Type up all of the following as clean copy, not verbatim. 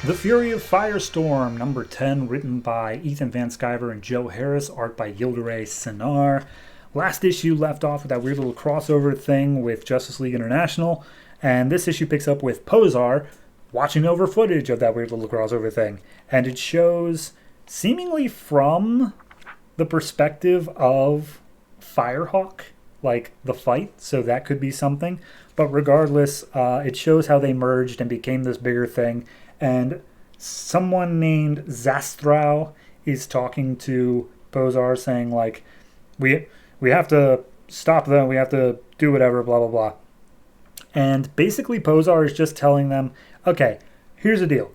The Fury of Firestorm, number 10, written by Ethan Van Sciver and Joe Harris, art by Yildiray Cinar. Last issue left off with that weird little crossover thing with Justice League International, and this issue picks up with Posar watching over footage of that weird little crossover thing. And it shows, seemingly from the perspective of Firehawk, like the fight, so that could be something. But regardless, it shows how they merged and became this bigger thing. And someone named Zastrow is talking to Posar, saying like, we have to stop them, we have to do whatever, blah blah blah. And basically Posar is just telling them, okay, here's the deal.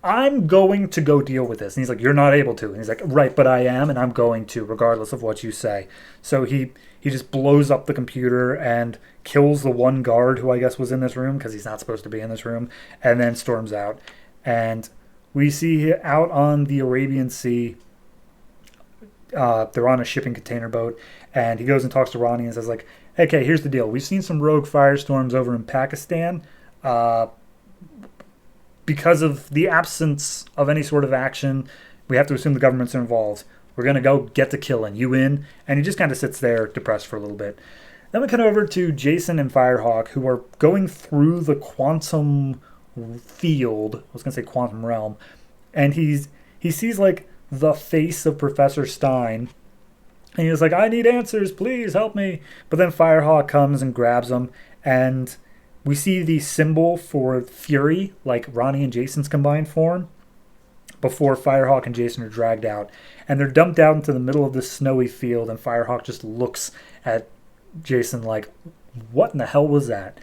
I'm going to go deal with this. And he's like, you're not able to. And he's like, right, but I am, and I'm going to, regardless of what you say. So he just blows up the computer and kills the one guard who I guess was in this room, because he's not supposed to be in this room, and then storms out. And we see out on the Arabian Sea, they're on a shipping container boat, and he goes and talks to Ronnie and says like, okay, here's the deal. We've seen some rogue firestorms over in Pakistan. Because of the absence of any sort of action, we have to assume the government's involved. We're going to go get to killing. You in? And he just kind of sits there depressed for a little bit. Then we cut over to Jason and Firehawk, who are going through the quantum field. I was going to say quantum realm. And he sees like the face of Professor Stein. And he's like, I need answers. Please help me. But then Firehawk comes and grabs him. And we see the symbol for Fury, like Ronnie and Jason's combined form, before Firehawk and Jason are dragged out. And they're dumped out into the middle of this snowy field, and Firehawk just looks at Jason like, what in the hell was that?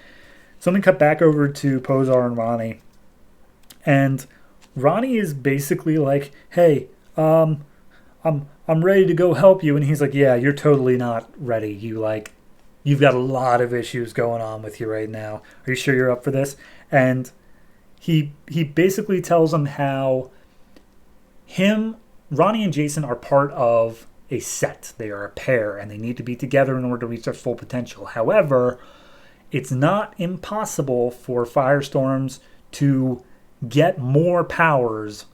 So then we cut back over to Posar and Ronnie. And Ronnie is basically like, hey, I'm ready to go help you. And he's like, yeah, you're totally not ready. You've got a lot of issues going on with you right now. Are you sure you're up for this? And he basically tells him how Ronnie and Jason are part of a set. They are a pair, and they need to be together in order to reach their full potential. However, it's not impossible for Firestorms to get more powers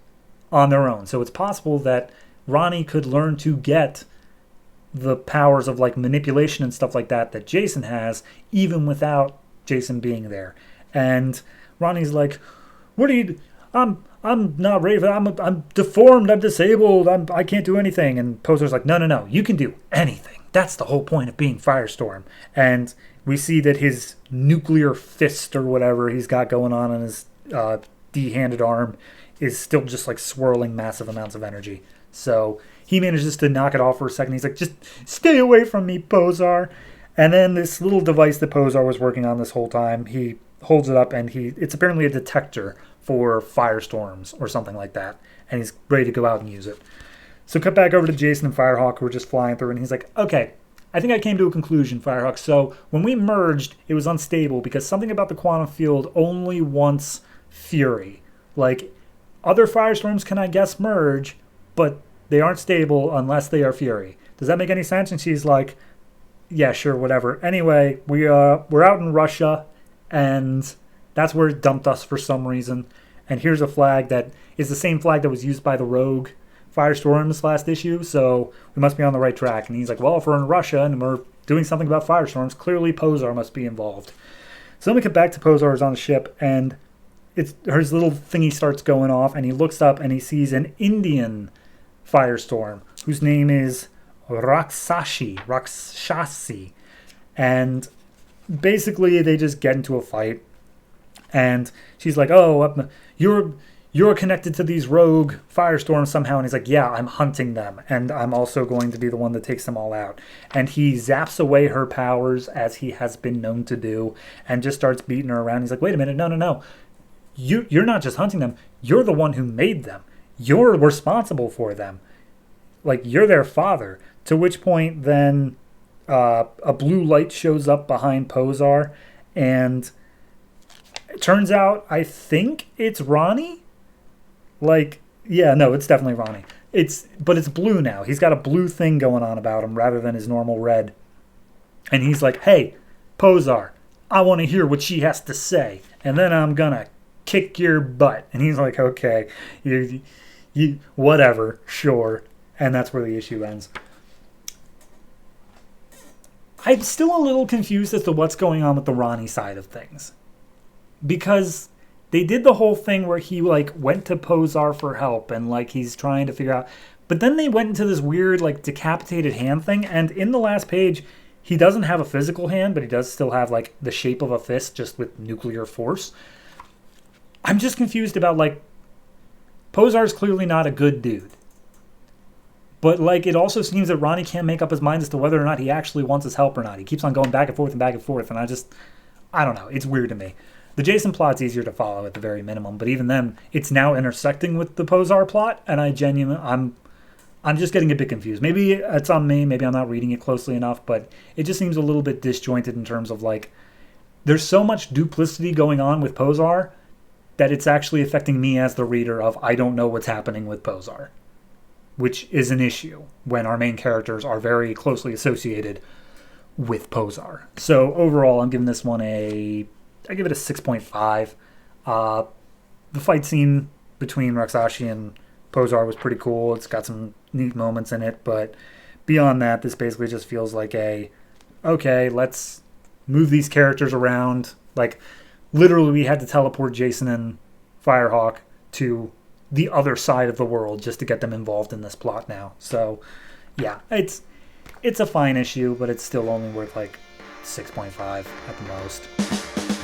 on their own. So it's possible that Ronnie could learn to get the powers of like manipulation and stuff like that Jason has, even without Jason being there. And Ronnie's like, what do you, I'm not ready for that. I'm deformed, I'm disabled, I can't do anything. And Posar's like, no, you can do anything. That's the whole point of being Firestorm. And we see that his nuclear fist or whatever he's got going on his D-handed arm is still just like swirling massive amounts of energy. So he manages to knock it off for a second. He's like, just stay away from me, Posar. And then this little device that Posar was working on this whole time, he holds it up, and it's apparently a detector for firestorms or something like that. And he's ready to go out and use it. So cut back over to Jason and Firehawk, who are just flying through, and he's like, okay, I think I came to a conclusion, Firehawk. So when we merged, it was unstable because something about the quantum field only wants Fury. Like, other firestorms can, I guess, merge, but they aren't stable unless they are Fury. Does that make any sense? And she's like, yeah, sure, whatever. Anyway, we're out in Russia, and that's where it dumped us for some reason. And here's a flag that is the same flag that was used by the Rogue Firestorms last issue, so we must be on the right track. And he's like, well, if we're in Russia and we're doing something about firestorms, clearly Posar must be involved. So then we get back to Posar's on the ship, and his little thingy starts going off, and he looks up and he sees an Indian firestorm whose name is Rakshasi. And basically they just get into a fight, and she's like, oh, you're connected to these rogue firestorms somehow. And he's like, yeah, I'm hunting them, and I'm also going to be the one that takes them all out. And he zaps away her powers, as he has been known to do, and just starts beating her around. He's like, wait a minute, no. You're not just hunting them. You're the one who made them. You're responsible for them. Like, you're their father. To which point, then, a blue light shows up behind Posar, and it turns out, I think it's Ronnie? Like, yeah, no, it's definitely Ronnie. But it's blue now. He's got a blue thing going on about him rather than his normal red. And he's like, hey, Posar, I want to hear what she has to say, and then I'm gonna kick your butt. And he's like, okay, you whatever, sure. And that's where the issue ends. I'm still a little confused as to what's going on with the Ronnie side of things. Because they did the whole thing where he like went to Posar for help and like he's trying to figure out. But then they went into this weird like decapitated hand thing. And in the last page, he doesn't have a physical hand, but he does still have like the shape of a fist just with nuclear force. I'm just confused about like Posar's clearly not a good dude. But like it also seems that Ronnie can't make up his mind as to whether or not he actually wants his help or not. He keeps on going back and forth and back and forth, and I don't know. It's weird to me. The Jason plot's easier to follow at the very minimum, but even then, it's now intersecting with the Posar plot, and I'm just getting a bit confused. Maybe it's on me, maybe I'm not reading it closely enough, but it just seems a little bit disjointed in terms of like, there's so much duplicity going on with Posar that it's actually affecting me as the reader of I don't know what's happening with Posar, which is an issue when our main characters are very closely associated with Posar. So overall, I'm giving this one I give it a 6.5. The fight scene between Raksashi and Posar was pretty cool. It's got some neat moments in it, but beyond that, this basically just feels like okay, let's move these characters around. Like, literally, we had to teleport Jason and Firehawk to the other side of the world just to get them involved in this plot now. So, yeah, it's a fine issue, but it's still only worth like 6.5 at the most.